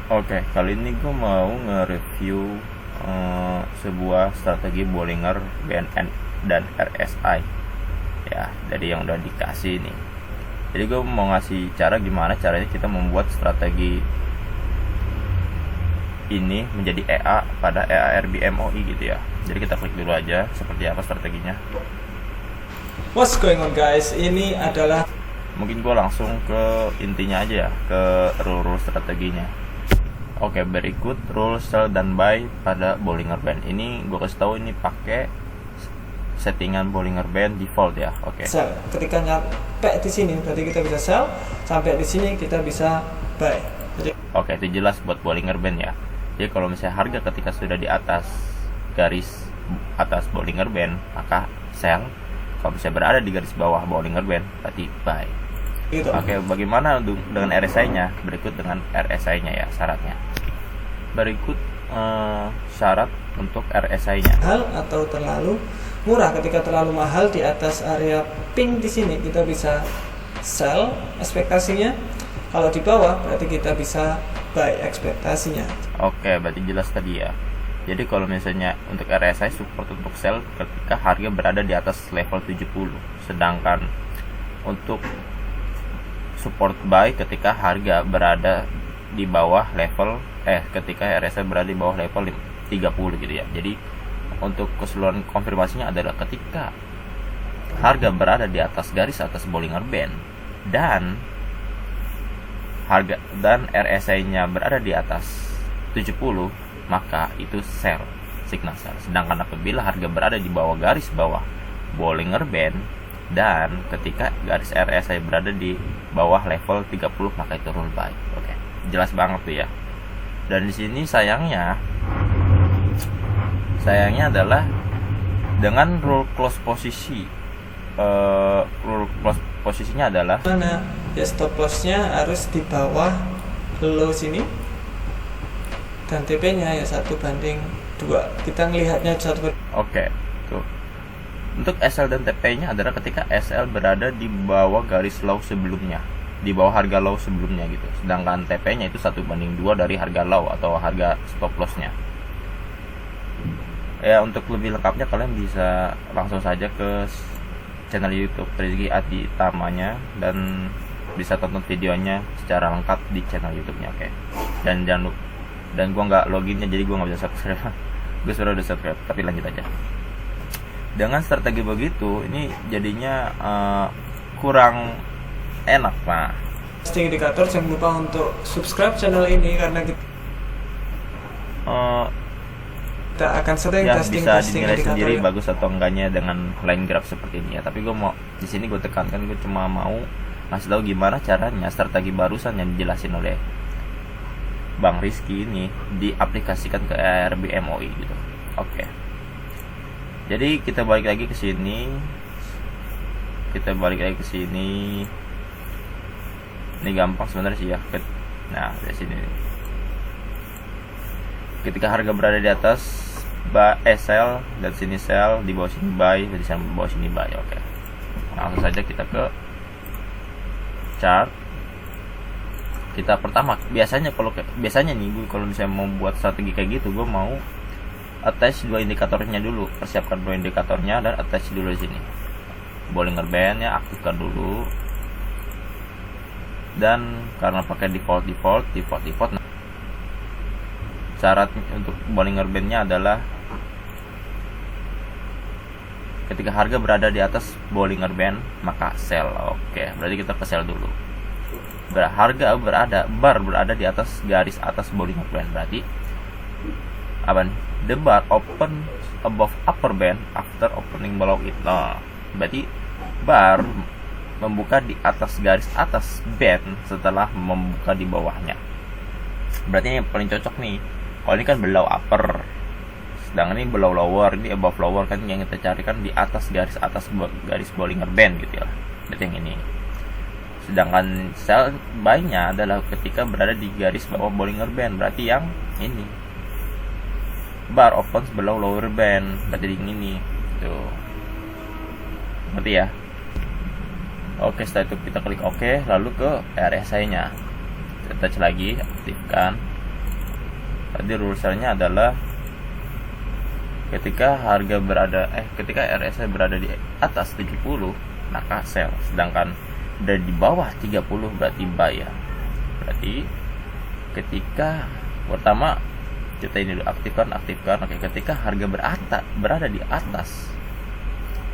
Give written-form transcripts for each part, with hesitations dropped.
Oke, kali ini gue mau nge-review sebuah strategi Bollinger Band dan RSI ya, dari yang udah dikasih nih. Jadi gue mau ngasih cara gimana caranya kita membuat strategi ini menjadi EA pada EARBMOI gitu ya. Jadi kita klik dulu aja seperti apa strateginya. What's going on guys? Ini adalah Mungkin gue langsung ke intinya aja ya, ke rule strateginya. Oke, berikut rule sell dan buy pada Bollinger Band. Ini gue kasih tahu ini pakai settingan Bollinger Band default ya. Oke. sell. Ketika nyampe di sini berarti kita bisa sell, sampai di sini kita bisa buy. Jadi Oke, itu jelas buat Bollinger Band ya. Jadi kalau misalnya harga ketika sudah di atas garis atas Bollinger Band, maka sell. Kalau misalnya berada di garis bawah Bollinger Band, berarti buy. gitu. Oke, bagaimana dengan RSI-nya? Berikut dengan RSI-nya ya, syaratnya. Berikut syarat untuk RSI-nya. Mahal atau terlalu murah. Ketika terlalu mahal di atas area pink di sini kita bisa sell ekspektasinya. Kalau di bawah berarti kita bisa buy ekspektasinya. Oke, berarti jelas tadi ya. Jadi kalau misalnya untuk RSI support untuk sell ketika harga berada di atas level 70. Sedangkan untuk support buy ketika harga berada di bawah level ketika RSI berada di bawah level 30 gitu ya. Jadi untuk keseluruhan konfirmasinya adalah ketika harga berada di atas garis atas Bollinger Band dan RSI-nya berada di atas 70, maka itu sell, signal sell. Sedangkan apabila harga berada di bawah garis bawah Bollinger Band dan ketika garis RSI berada di bawah level 30, maka itu rule buy. Oke, jelas banget tuh ya. Dan di sini sayangnya adalah dengan rule close posisi. Rule close posisinya adalah Mana ya, stop loss-nya harus di bawah low sini dan TP-nya ya 1:2. Kita ngelihatnya 1. Oke, tuh. Untuk SL dan TP-nya adalah ketika SL berada di bawah garis low sebelumnya, di bawah harga low sebelumnya gitu. Sedangkan TP-nya itu 1:2 dari harga low atau harga stop loss-nya. Ya, untuk lebih lengkapnya kalian bisa langsung saja ke channel YouTube Rizky Adi Tamanya dan bisa tonton videonya secara lengkap di channel YouTube-nya. Oke. Dan jangan lupa, dan gua nggak loginnya jadi gua nggak bisa subscribe. Gue sudah udah subscribe, tapi lanjut aja. Dengan strategi begitu, ini jadinya kurang enak, Pak. Testing indikator, jangan lupa untuk subscribe channel ini karena kita akan sering Ya, testing bisa dinilai indikator sendiri ya. bagus atau enggaknya dengan line graph seperti ini ya. Tapi gue mau di sini gue tekankan, gue cuma mau ngasih tahu gimana caranya strategi barusan yang dijelasin oleh Bang Rizky ini diaplikasikan ke RBMOI gitu. Oke. Jadi kita balik lagi ke sini. Ini gampang sebenarnya sih ya. Nah, dari sini. Ketika harga berada di atas sell dan sini sell, di bawah sini buy, di bawah sini buy. Oke. Langsung saja kita ke chart. Kita pertama biasanya nih gue kalau misalnya mau buat strategi kayak gitu, gue mau attach dua indikatornya dulu, persiapkan dua indikatornya dan attach dulu di sini. Bollinger Band ya, aktifkan dulu. Dan karena pakai default, syarat untuk Bollinger Band-nya adalah ketika harga berada di atas Bollinger Band maka sell. Oke, berarti kita ke sell dulu. Harga berada di atas garis atas Bollinger Band, berarti apa nih? The bar open above upper band after opening below it. Nah, berarti bar membuka di atas garis atas band setelah membuka di bawahnya. Berarti ini paling cocok nih. Kalau ini kan below upper, sedangkan ini below lower, ini above lower kan yang kita carikan di atas garis Bollinger Band gitu ya. Berarti yang ini. Sedangkan sell buy-nya adalah ketika berada di garis bawah Bollinger Band, berarti yang ini. Bar opens below lower band, berarti yang ini. Tuh. Berarti ya. Oke, setelah itu kita klik OK, lalu ke RSI-nya. Kita touch lagi, aktifkan. Tadi rulesnya adalah ketika ketika RSI berada di atas 70 maka sell, sedangkan dari di bawah 30 berarti buy ya. Berarti ketika pertama kita ini dulu aktifkan. Oke, ketika harga berada di atas,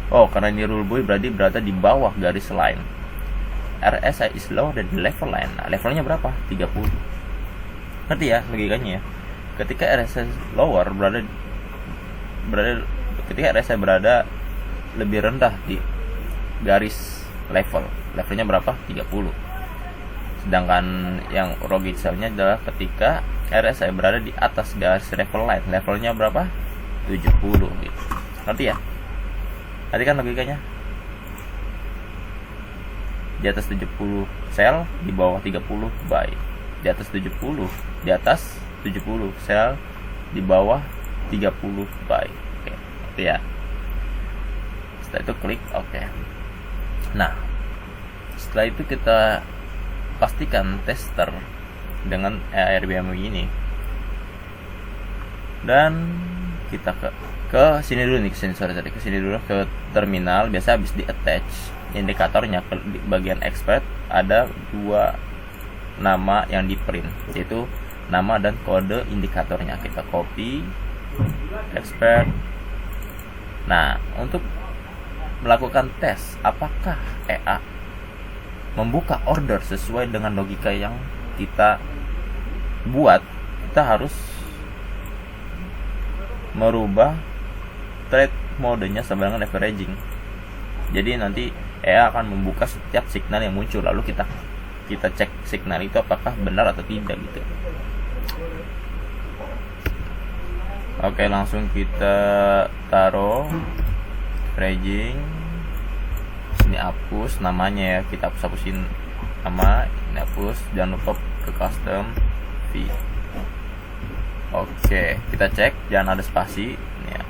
karena ini rule buy berarti berada di bawah garis line. RSI is lower than the level line. Nah, levelnya berapa? 30. Ngerti ya logikanya ya? Ketika RSI lower ketika RSI berada lebih rendah di garis levelnya berapa? 30. Sedangkan yang Rogue cell-nya adalah ketika RSI berada di atas garis level line, levelnya berapa? 70 gitu. Ngerti ya? Tadi kan logikanya di atas 70 sell, di bawah 30 buy. Di atas 70 sell, di bawah 30 buy. Oke, ngerti ya? Setelah itu klik oke. Nah, setelah itu kita pastikan tester dengan ARBM ini, dan kita ke sini dulu nih, ke sini dulu ke terminal. Biasa habis di attach indikatornya ke bagian expert ada 2 nama yang di print, yaitu nama dan kode indikatornya. Kita copy expert. Nah, untuk melakukan tes apakah EA membuka order sesuai dengan logika yang kita buat, kita harus merubah trade modenya sama dengan averaging. Jadi nanti EA akan membuka setiap signal yang muncul, lalu kita cek signal itu apakah benar atau tidak gitu. Oke, langsung kita taruh averaging. Ini hapus namanya ya, kita hapusin nama, ini hapus, jangan lupa ke custom V. Oke, kita cek jangan ada spasi ini ya.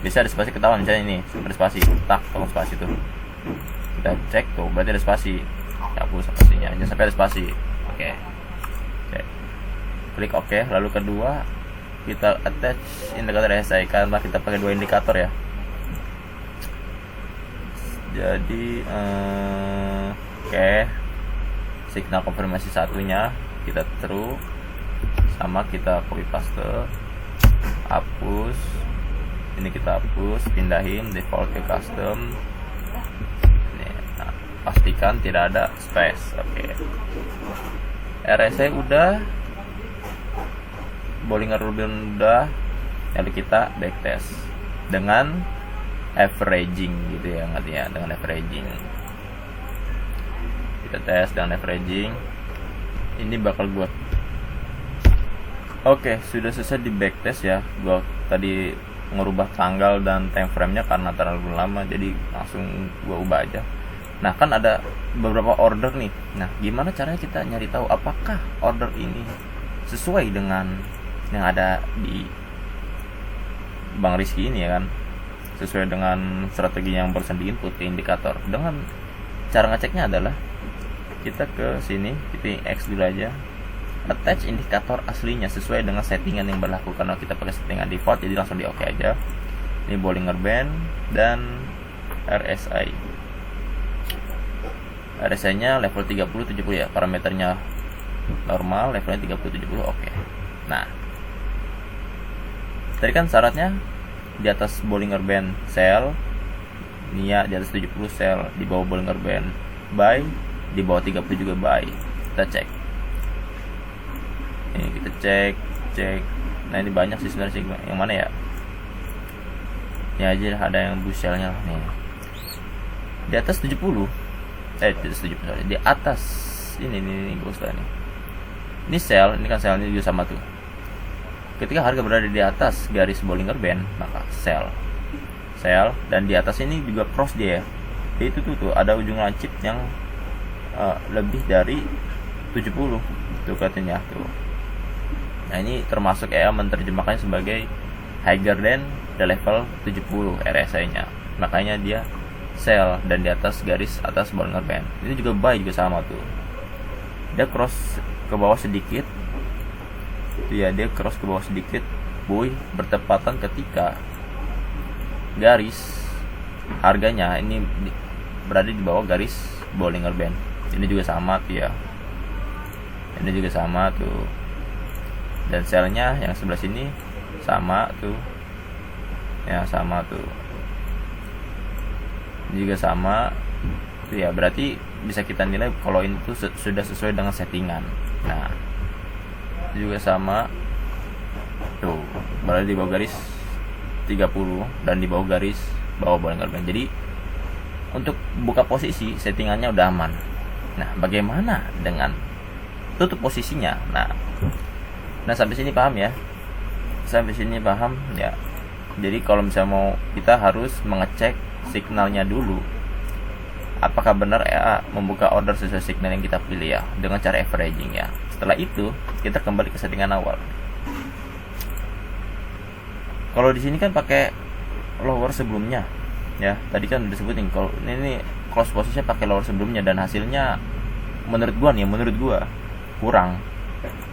Bisa ada spasi ketahuan, misalnya ini ada spasi, tolong spasi tuh. Kita cek tuh, berarti ada spasi. Hapus spasinya, jangan sampai ada spasi. Oke. Cek. Klik oke, lalu kedua kita attach indikator RSI karena kita pakai 2 indikator ya. Jadi oke, signal konfirmasi satunya kita true, sama kita copy paste, hapus, ini kita hapus, pindahin default ke custom. Ini, nah, pastikan tidak ada space. Oke, RSI udah, Bollinger Rubin udah, lalu kita backtest dengan averaging gitu ya, ngerti ya, dengan averaging. Kita tes dengan averaging. Ini bakal buat. Oke, sudah selesai di backtest ya. Gua tadi ngerubah tanggal dan time frame-nya karena terlalu lama, jadi langsung gua ubah aja. Nah, kan ada beberapa order nih. Nah, gimana caranya kita nyari tahu apakah order ini sesuai dengan yang ada di Bang Rizky ini ya kan? Sesuai dengan strategi yang barusan di input ke indikator. Dengan cara ngeceknya adalah kita ke sini, kita X dulu aja, attach indikator aslinya sesuai dengan settingan yang berlaku, karena kita pakai settingan default jadi langsung di oke aja. Ini Bollinger Band dan RSI. RSI nya level 30-70 ya, parameternya normal, levelnya 30-70 oke. Nah, tadi kan syaratnya di atas Bollinger Band sell, ini ya di atas 70 sell, di bawah Bollinger Band buy, di bawah 30 juga buy. Kita cek. Ini kita cek. Nah, ini banyak sih sebenarnya, yang mana ya? Ini aja ada yang bushellnya nih. Di atas 70. Di atas ini gue setelah ini. Ini sell, ini kan sell, ini juga sama tuh. Ketika harga berada di atas garis Bollinger Band, maka sell, dan di atas ini juga cross dia ya. Jadi itu tuh ada ujung lancip yang lebih dari 70 tuh katanya tuh. Nah, ini termasuk EA menerjemahkannya sebagai higher than the level 70 RSI-nya. Makanya dia sell dan di atas garis atas Bollinger Band. Ini juga buy juga sama tuh. Dia cross ke bawah sedikit. ya dia cross ke bawah sedikit, boy, bertepatan ketika garis harganya ini berada di bawah garis Bollinger Band. Ini juga sama tuh ya, ini juga sama tuh, dan selnya yang sebelah sini sama tuh ya, sama tuh, ini juga sama tuh ya. Berarti bisa kita nilai kalau ini tuh sudah sesuai dengan settingan. Nah, itu juga sama tuh, berada di bawah garis 30 dan di bawah garis bawah Bollinger Band. Jadi untuk buka posisi settingannya udah aman. Nah, bagaimana dengan tutup posisinya? Nah sampai sini paham ya? Sampai sini paham ya? Jadi kalau misalnya kita harus mengecek signalnya dulu, apakah benar EA membuka order sesuai signal yang kita pilih ya, dengan cara averaging ya. Setelah itu kita kembali ke settingan awal. Kalau di sini kan pakai lower sebelumnya ya, tadi kan udah disebutin kalau ini close posisinya pakai lower sebelumnya, dan hasilnya menurut gua kurang.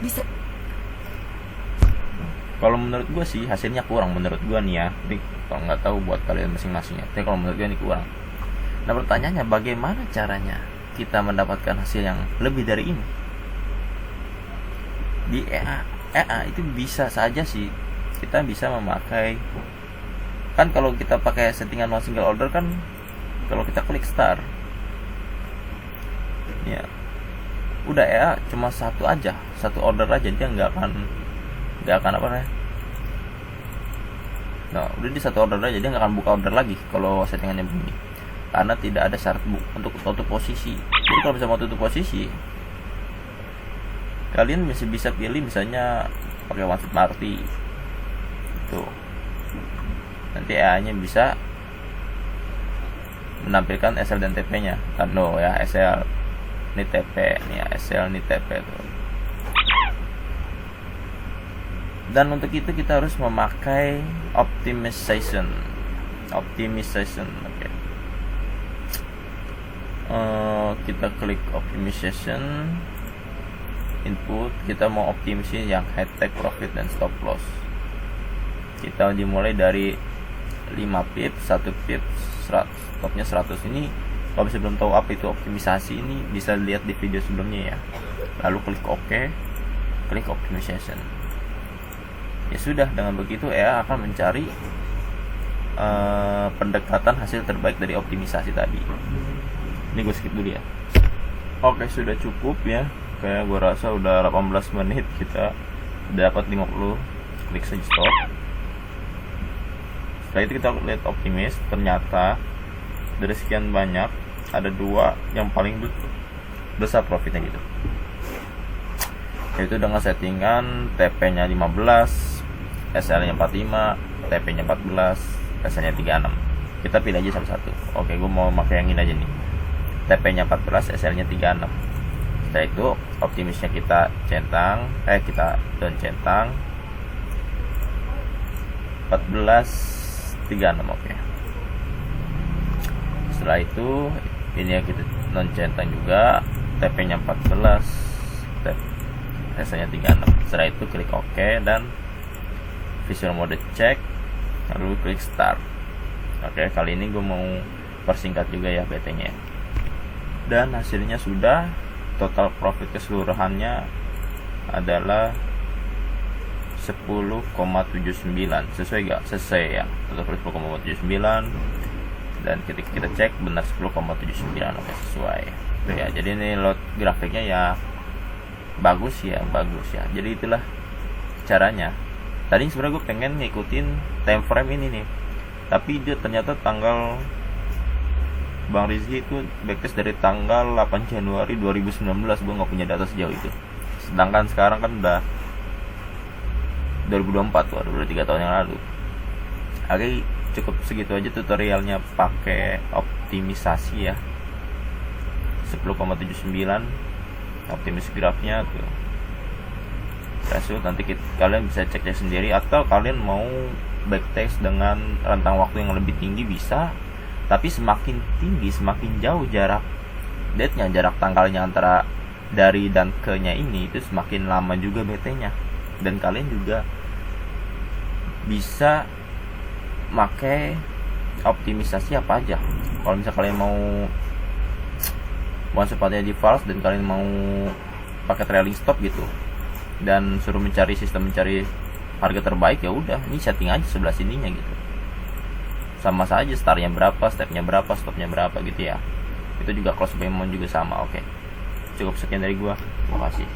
Bisa. Kalau menurut gua sih hasilnya kurang menurut gua nih ya. Jadi kalau nggak tahu buat kalian masing-masing ya, tapi kalau menurut gua ini kurang. Nah pertanyaannya, bagaimana caranya kita mendapatkan hasil yang lebih dari ini? Di EA itu bisa saja sih kita bisa memakai, kan kalau kita pakai settingan one single order kan, kalau kita klik start ya udah EA cuma satu order aja, dia nggak akan apa namanya, nah udah di satu order aja, dia nggak akan buka order lagi kalau settingannya begini, karena tidak ada syarat untuk tutup posisi. Jadi kalau bisa mau tutup posisi, kalian masih bisa pilih misalnya pakai one shot marty tuh, nanti EA nya bisa menampilkan SL dan TP nya kan, no ya, SL ini TP nih ya, SL ini TP tuh. Dan untuk itu kita harus memakai optimization. Oke. Kita klik optimization, input, kita mau optimasi yang high take profit dan stop loss. Kita dimulai dari 5 pips, 1 pips, stopnya 100. Ini kalau bisa belum tahu apa itu optimisasi, ini bisa lihat di video sebelumnya ya. Lalu klik OK, klik optimization. Ya sudah, dengan begitu EA akan mencari pendekatan hasil terbaik dari optimisasi tadi. Ini gue skip dulu ya. Oke, sudah cukup ya. Kayak gue rasa udah 18 menit kita dapat 50. Klik saja stop. Setelah itu kita lihat optimis, ternyata dari sekian banyak ada 2 yang paling besar profitnya gitu, yaitu dengan settingan TP nya 15, SL nya 45, TP nya 14, SL nya 36. Kita pilih aja satu-satu. Oke, gue mau pakai yang ini aja nih, TP nya 14, SL nya 36. Setelah itu optimisnya kita centang, kita down centang 14.36. Oke. Setelah itu ini ya, kita non centang juga, TP nya 14, SL nya 36. Setelah itu klik OK dan visual mode check, lalu klik start. Oke, kali ini gue mau persingkat juga ya BT nya, dan hasilnya sudah total profit keseluruhannya adalah 10,79. Sesuai gak? Sesuai ya, total profit 10,79, dan ketika kita cek benar 10,79. Oke, sesuai itu ya. Jadi ini load grafiknya ya bagus ya. Jadi itulah caranya. Tadi sebenarnya gue pengen ngikutin time frame ini nih, tapi dia ternyata tanggal Bang Rizky itu backtest dari tanggal 8 Januari 2019. Gue gak punya data sejauh itu. Sedangkan sekarang kan udah 2024 tuh, udah 3 tahun yang lalu. Oke, cukup segitu aja tutorialnya pakai optimisasi ya. 10,79 optimis grafnya tuh. Nanti kalian bisa cek sendiri, atau kalian mau backtest dengan rentang waktu yang lebih tinggi bisa. Tapi semakin tinggi, semakin jauh jarak date-nya, jarak tanggalnya antara dari dan ke nya ini, itu semakin lama juga BT-nya. dan kalian juga bisa pakai optimisasi apa aja. Kalau misalnya kalian mau one spotnya di false dan kalian mau pakai trailing stop gitu dan suruh mencari harga terbaik, ya udah ini setting aja sebelah sininya gitu, sama saja startnya berapa, stepnya berapa, stopnya berapa gitu ya. Itu juga close payment juga sama. Oke, cukup sekian dari gua, terima kasih.